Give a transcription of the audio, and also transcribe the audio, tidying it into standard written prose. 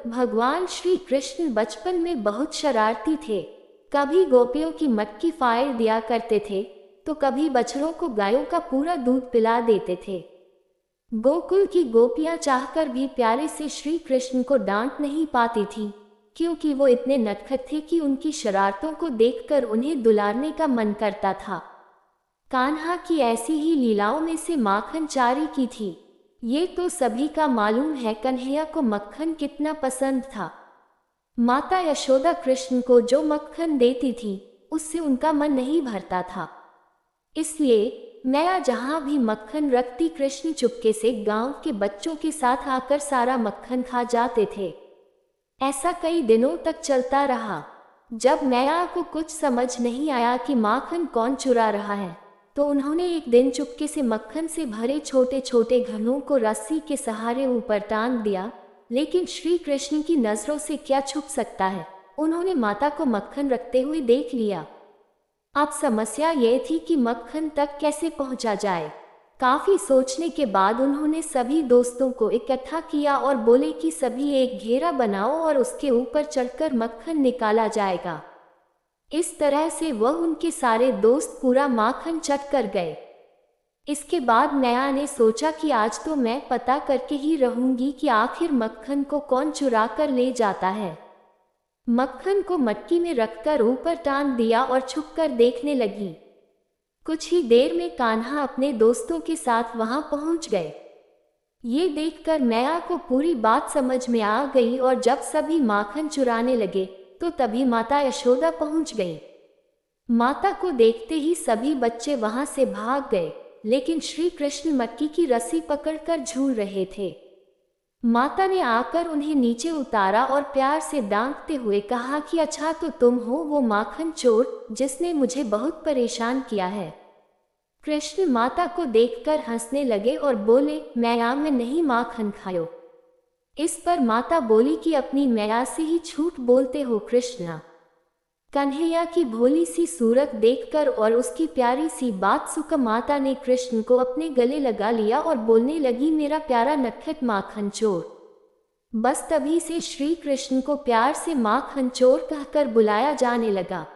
भगवान श्री कृष्ण बचपन में बहुत शरारती थे। कभी गोपियों की मटकी फाड़ दिया करते थे तो कभी बछड़ों को गायों का पूरा दूध पिला देते थे। गोकुल की गोपियां चाहकर भी प्यारे से श्री कृष्ण को डांट नहीं पाती थीं, क्योंकि वो इतने नटखट थे कि उनकी शरारतों को देखकर उन्हें दुलारने का मन करता था। कान्हा की ऐसी ही लीलाओं में से माखन चारी की थी। ये तो सभी का मालूम है कन्हैया को मक्खन कितना पसंद था। माता यशोदा कृष्ण को जो मक्खन देती थी उससे उनका मन नहीं भरता था। इसलिए मैया जहाँ भी मक्खन रखती कृष्ण चुपके से गांव के बच्चों के साथ आकर सारा मक्खन खा जाते थे। ऐसा कई दिनों तक चलता रहा। जब मैया को कुछ समझ नहीं आया कि माखन कौन चुरा रहा है, तो उन्होंने एक दिन चुपके से मक्खन से भरे छोटे छोटे घड़ों को रस्सी के सहारे ऊपर टांग दिया। लेकिन श्री कृष्ण की नजरों से क्या छुप सकता है, उन्होंने माता को मक्खन रखते हुए देख लिया। अब समस्या ये थी कि मक्खन तक कैसे पहुंचा जाए। काफी सोचने के बाद उन्होंने सभी दोस्तों को इकट्ठा किया और बोले कि सभी एक घेरा बनाओ और उसके ऊपर चढ़कर मक्खन निकाला जाएगा। इस तरह से वह उनके सारे दोस्त पूरा माखन चट कर गए। इसके बाद मैया ने सोचा कि आज तो मैं पता करके ही रहूंगी कि आखिर मक्खन को कौन चुरा कर ले जाता है। मक्खन को मटकी में रखकर ऊपर टांग दिया और छुपकर देखने लगी। कुछ ही देर में कान्हा अपने दोस्तों के साथ वहां पहुंच गए। ये देखकर मैया को पूरी बात समझ में आ गई और जब सभी माखन चुराने लगे तो तभी माता यशोदा पहुंच गई। माता को देखते ही सभी बच्चे वहां से भाग गए, लेकिन श्री कृष्ण मटकी की रस्सी पकड़कर झूल रहे थे। माता ने आकर उन्हें नीचे उतारा और प्यार से डांटते हुए कहा कि अच्छा तो तुम हो वो माखन चोर जिसने मुझे बहुत परेशान किया है। कृष्ण माता को देखकर हंसने लगे और बोले, मैया मैं नहीं माखन खायो। इस पर माता बोली कि अपनी मैया से ही झूठ बोलते हो कृष्णा। कन्हैया की भोली सी सूरत देखकर और उसकी प्यारी सी बात सुनकर माता ने कृष्ण को अपने गले लगा लिया और बोलने लगी, मेरा प्यारा नटखट माखन चोर। बस तभी से श्री कृष्ण को प्यार से माखन चोर कहकर बुलाया जाने लगा।